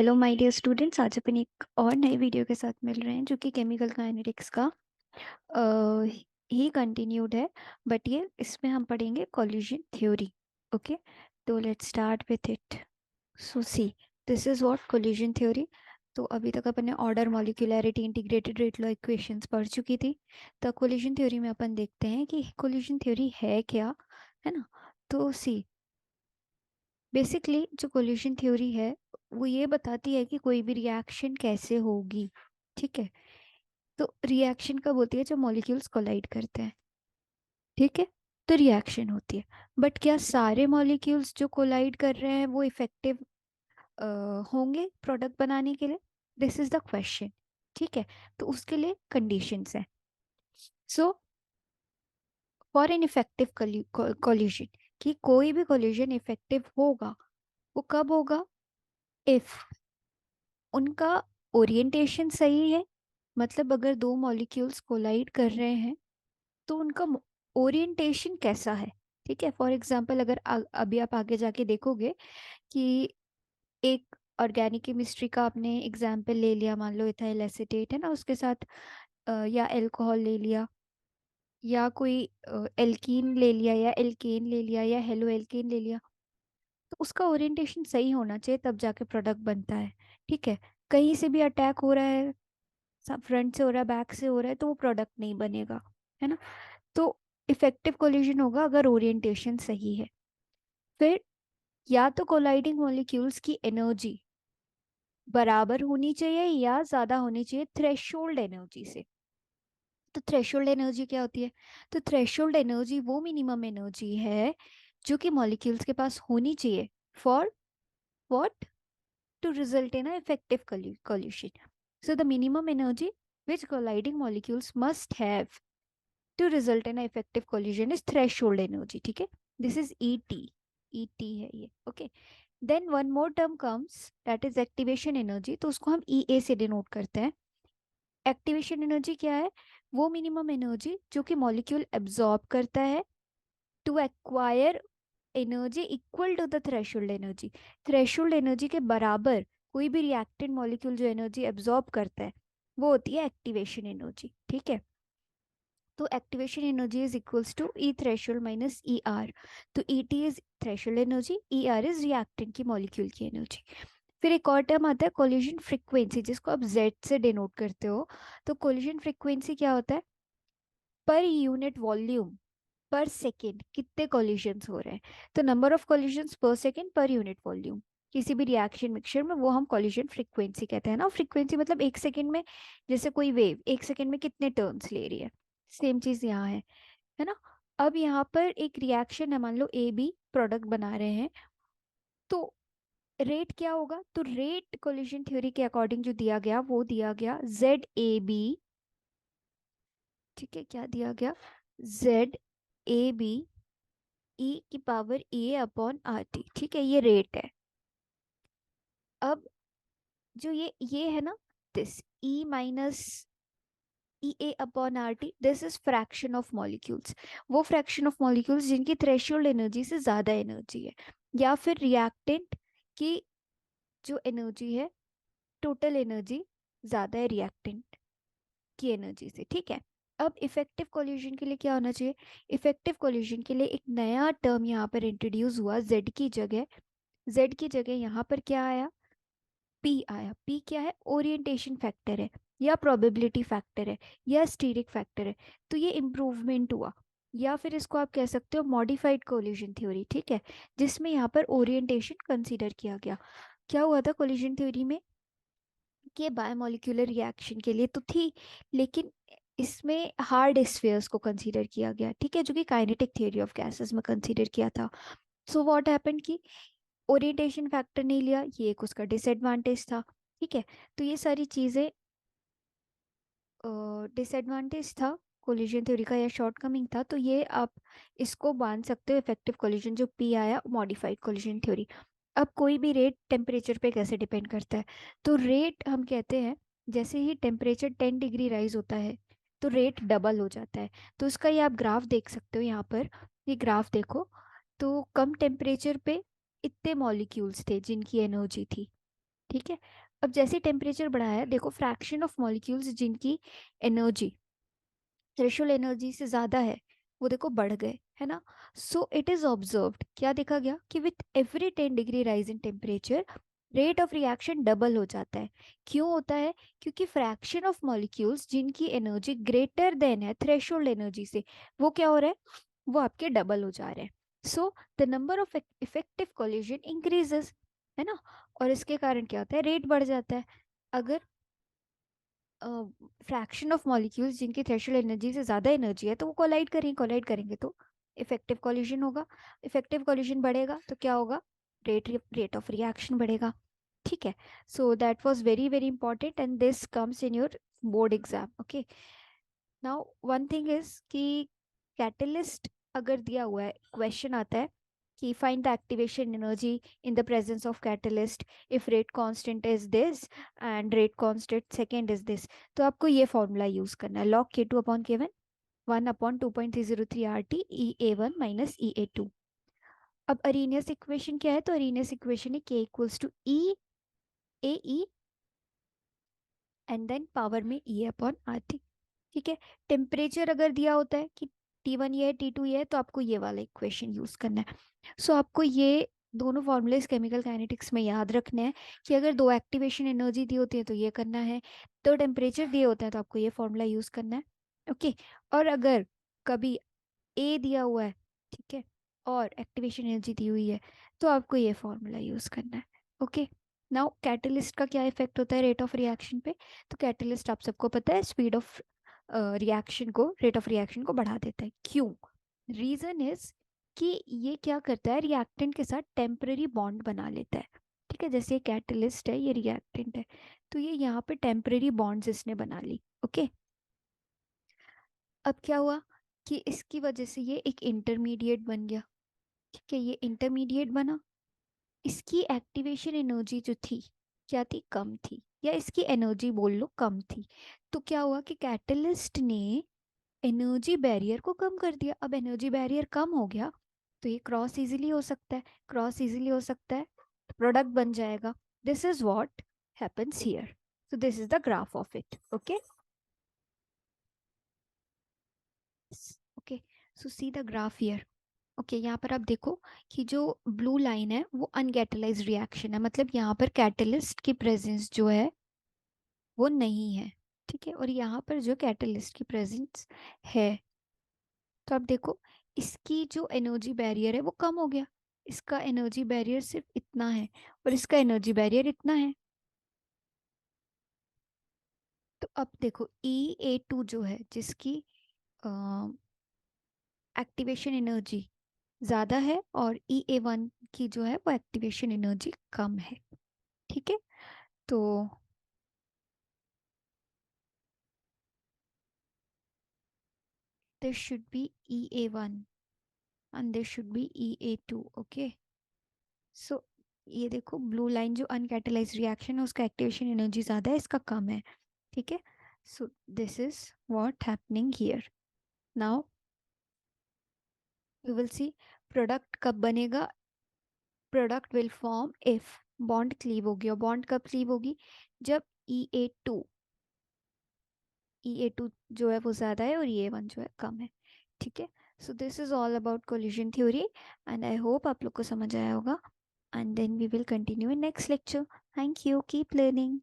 Hello my dear students, आज अपन एक और नए वीडियो के साथ मिल रहे हैं जो कि केमिकल काइनेटिक्स का अ, ही कंटिन्यूड है। बट ये इसमें हम पढ़ेंगे कोलिजन थ्योरी। ओके, तो let's start with it. So see, this is what collision theory. तो अभी तक अपन ने order, molecularity, integrated rate law equations पढ़ चुकी थी। तो कोलिजन थ्योरी में अपन देखते हैं कि कोलिजन थ्योरी है क्या, है ना। तो सी, बेसिकली जो कोलिशन थ्योरी है वो ये बताती है कि कोई भी रिएक्शन कैसे होगी। ठीक है, तो रिएक्शन कब होती है? जब मॉलिक्यूल्स कोलाइड करते हैं। ठीक है, तो रिएक्शन होती है। बट क्या सारे मॉलिक्यूल्स जो कोलाइड कर रहे हैं वो इफेक्टिव होंगे प्रोडक्ट बनाने के लिए? This is the question. ठीक है, तो उसके लिए कंडीशंस हैं। So for an effective collision, कि कोई भी कोलिशन इफेक्टिव होगा वो कब होगा? इफ उनका ओरिएंटेशन सही है। मतलब अगर दो मॉलिक्यूल्स कोलाइड कर रहे हैं तो उनका ओरिएंटेशन कैसा है। ठीक है, फॉर एग्जांपल अगर अभी आप आगे जाके देखोगे कि एक ऑर्गेनिक केमिस्ट्री का आपने एग्जांपल ले लिया, मान लो इथाइल एसीटेट है ना, उसके साथ या एल्कोहल ले लिया, या कोई एल्कीन ले लिया, या एल्केन ले लिया, या हेलो एल्केन ले लिया, तो उसका ओरिएंटेशन सही होना चाहिए तब जाके प्रोडक्ट बनता है। ठीक है, कहीं से भी अटैक हो रहा है, सब फ्रंट से हो रहा है, बैक से हो रहा है, तो वो प्रोडक्ट नहीं बनेगा, है ना। तो इफेक्टिव कोलिजन होगा अगर ओरिएंटेशन सही है। फिर या तो कोलाइडिंग मॉलिक्यूल्स की एनर्जी बराबर होनी चाहिए या ज्यादा होनी चाहिए थ्रेशोल्ड एनर्जी से। तो थ्रेशोल्ड एनर्जी क्या होती है? तो थ्रेशोल्ड एनर्जी वो मिनिमम एनर्जी है जो कि मॉलिक्यूल्स के पास होनी चाहिए for what? To result in effective collision. So the minimum energy which colliding molecules must have to result in a effective collision is threshold energy. ठीक है, this is ET. ET है ये. Okay, then one more term comes, that is activation energy. तो उसको हम EA से denote करते हैं। एक्टिवेशन एनर्जी क्या है? वो मिनिमम एनर्जी जो कि मॉलिक्यूल एब्जॉर्ब करता है to acquire energy equal to the threshold energy. Threshold energy के बराबर कोई भी रिएक्टेंट मॉलिक्यूल जो एनर्जी एब्जॉर्ब करता है वो होती है एक्टिवेशन एनर्जी। ठीक है, तो activation energy is equals to E threshold minus E R. तो E T is threshold energy, E R is reactant की मॉलिक्यूल की एनर्जी। फिर एक और टर्म आता है कोलिजन फ्रीक्वेंसी, जिसको आप जेड से डिनोट करते हो। तो कोलिजन फ्रीक्वेंसी क्या होता है? पर यूनिट वॉल्यूम पर सेकेंड कितने कॉलिजन्स हो रहे हैं। तो नंबर ऑफ कॉलिजन्स पर सेकेंड पर यूनिट वॉल्यूम किसी भी रिएक्शन मिक्सचर में, वो हम कॉलिजन फ्रीक्वेंसी कहते हैं ना। फ्रीक्वेंसी मतलब एक सेकेंड में, जैसे कोई वेव एक सेकेंड में कितने टर्न्स ले रही है, सेम चीज यहाँ है ना। अब यहाँ पर एक रिएक्शन है, मान लो ए बी प्रोडक्ट बना रहे हैं, तो रेट क्या होगा? तो रेट कोलिजन थ्योरी के अकॉर्डिंग जो दिया गया वो दिया गया जेड ए बी। ठीक है, क्या दिया गया? जेड ए बी ई की पावर ए अपॉन आर टी। ठीक है, ये रेट है। अब जो ये है ना, this E minus E A upon R T, this is fraction of molecules. वो फ्रैक्शन ऑफ मॉलिक्यूल्स जिनकी थ्रेशोल्ड एनर्जी से ज्यादा एनर्जी है, या फिर रिएक्टेंट की जो एनर्जी है, टोटल एनर्जी ज्यादा है रिएक्टेंट की एनर्जी से। ठीक है, अब इफेक्टिव कोलिजन के लिए क्या होना चाहिए? इफेक्टिव कोलिजन के लिए एक नया टर्म यहाँ पर इंट्रोड्यूस हुआ, जेड की जगह। जेड की जगह यहाँ पर क्या आया? पी आया। पी क्या है? ओरिएंटेशन फैक्टर है, या प्रोबेबिलिटी फैक्टर है, या स्टीरिक फैक्टर है। तो ये इम्प्रूवमेंट हुआ, या फिर इसको आप कह सकते हो मॉडिफाइड कोलिजन थ्योरी। ठीक है, जिसमें यहाँ पर ओरिएंटेशन कंसीडर किया गया। क्या हुआ था कोलिजन थ्योरी में? कि बायोमोलिकुलर रिएक्शन के लिए तो थी, लेकिन इसमें हार्ड स्फीयर्स को कंसीडर किया गया। ठीक है, जो कि काइनेटिक थ्योरी ऑफ गैसेस में कंसीडर किया था। सो व्हाट हैपेंड कि ओरिएंटेशन फैक्टर नहीं लिया, ये एक उसका डिसएडवांटेज था। ठीक है, तो ये सारी चीजें डिसएडवांटेज था कोलिजन थ्योरी का, या शॉर्टकमिंग था। तो ये आप इसको बांध सकते हो इफेक्टिव कोलिजन जो पी आया, मॉडिफाइड कोलिजन थ्योरी। अब कोई भी रेट टेम्परेचर पे कैसे डिपेंड करता है? तो रेट हम कहते हैं जैसे ही टेम्परेचर 10 डिग्री राइज होता है तो रेट डबल हो जाता है। तो उसका ये आप ग्राफ देख सकते हो यहाँ पर, ये ग्राफ देखो। तो कम टेम्परेचर पे इतने मॉलिक्यूल्स थे जिनकी एनर्जी थी, ठीक है। अब जैसे टेम्परेचर बढ़ा है, देखो फ्रैक्शन ऑफ मॉलिक्यूल्स जिनकी एनर्जी थ्रेशोल्ड एनर्जी से ज्यादा है वो देखो बढ़ गए, है ना। सो इट इज ऑब्जर्व्ड, क्या देखा गया कि with every 10 degree rise in temperature rate of reaction double हो जाता है। क्यों होता है? क्योंकि फ्रैक्शन ऑफ मॉलिक्यूल्स जिनकी एनर्जी ग्रेटर देन है थ्रेशोल्ड एनर्जी से, वो क्या हो रहा है, वो आपके डबल हो जा रहे हैं। So the number of effective collision increases, है ना। और इसके कारण क्या होता है, रेट बढ़ जाता है। अगर फ्रैक्शन ऑफ मॉलिक्यूल्स जिनकी थ्रेशोल्ड एनर्जी से ज़्यादा एनर्जी है तो वो कोलाइड करेंगे तो इफेक्टिव कॉलिजन होगा। इफेक्टिव कॉलिजन बढ़ेगा तो क्या होगा, रेट ऑफ रिएक्शन बढ़ेगा। ठीक है। So that was very very important and this comes in your board exam. Okay, now one thing is कि कैटलिस्ट अगर दिया हुआ है, क्वेश्चन आता है कि find the activation energy in the presence of catalyst if rate constant is this and rate constant second is this, तो आपको ये फॉर्मूला यूज करना है, log K2 upon K1 1/2.303 RT EA1 minus EA2। अब अरीनियस equation क्या है, तो Arrhenius equation है K equals to E AE and then power में E अपॉन RT। ठीक है। टेम्परेचर अगर दिया होता है कि T1 ये है T2 ये है, तो आपको ये वाला इक्वेशन यूज करना है। सो आपको ये दोनों फॉर्मूलेस केमिकल काइनेटिक्स में याद रखने हैं कि अगर दो एक्टिवेशन एनर्जी दी होती है तो ये करना है, तो टेम्परेचर दिए होते हैं तो आपको ये फॉर्मूला यूज करना है। ओके। और अगर कभी ए दिया हुआ है, ठीक है, और एक्टिवेशन एनर्जी दी हुई है, तो आपको ये फॉर्मूला यूज करना है। ओके। नाउ कैटलिस्ट का क्या इफेक्ट होता है रेट ऑफ रिएक्शन पे, तो कैटलिस्ट आप सबको पता है स्पीड ऑफ रिएक्शन को, रेट ऑफ रिएक्शन को बढ़ा देता है। क्यों? रीजन इज कि ये क्या करता है, रिएक्टेंट के साथ टेम्पररी बॉन्ड बना लेता है। ठीक है, जैसे ये कैटलिस्ट है, ये रिएक्टेंट है, तो ये यहाँ पे टेम्पररी बॉन्ड्स इसने बना ली। ओके। अब क्या हुआ कि इसकी वजह से ये एक इंटरमीडिएट बन गया। ठीक है, ये इंटरमीडिएट बना, इसकी एक्टिवेशन एनर्जी जो थी क्या थी, कम थी, या इसकी एनर्जी बोल लो कम थी। तो क्या हुआ कि कैटलिस्ट ने एनर्जी बैरियर को कम कर दिया। अब एनर्जी बैरियर कम हो गया तो ये क्रॉस इजीली हो सकता है, क्रॉस इजीली हो सकता है, प्रोडक्ट बन जाएगा। This is what happens here. So this is the graph of it. Okay, okay, so see the graph here. Okay, यहाँ पर आप देखो कि जो ब्लू लाइन है वो अनकैटलाइज्ड रिएक्शन है, मतलब यहाँ पर कैटलिस्ट की प्रेजेंस जो है वो नहीं है। ठीक है, और यहाँ पर जो कैटलिस्ट की प्रेजेंस है, तो आप देखो इसकी जो एनर्जी बैरियर है वो कम हो गया। इसका एनर्जी बैरियर सिर्फ इतना है और इसका एनर्जी बैरियर इतना है। तो अब देखो EA2 जो है, जिसकी एक्टिवेशन एनर्जी ज़्यादा है, और EA1 की जो है वो एक्टिवेशन एनर्जी कम है। ठीक है, तो this should be EA1 and this should be EA2। Okay, so ये देखो ब्लू लाइन जो अनकैटलाइज्ड रिएक्शन है उसका एक्टिवेशन एनर्जी ज़्यादा है, इसका कम है। ठीक है, so this is what happening here. Now you will see product कब बनेगा, product will form if bond cleave होगी, और बॉन्ड कब क्लीव होगी, जब EA2 EA2 जो है वो ज़्यादा है और EA1 जो है कम है। ठीक है, so this is all about collision theory and I hope आप लोग को समझ आया होगा, and then we will continue in next lecture. Thank you, keep learning.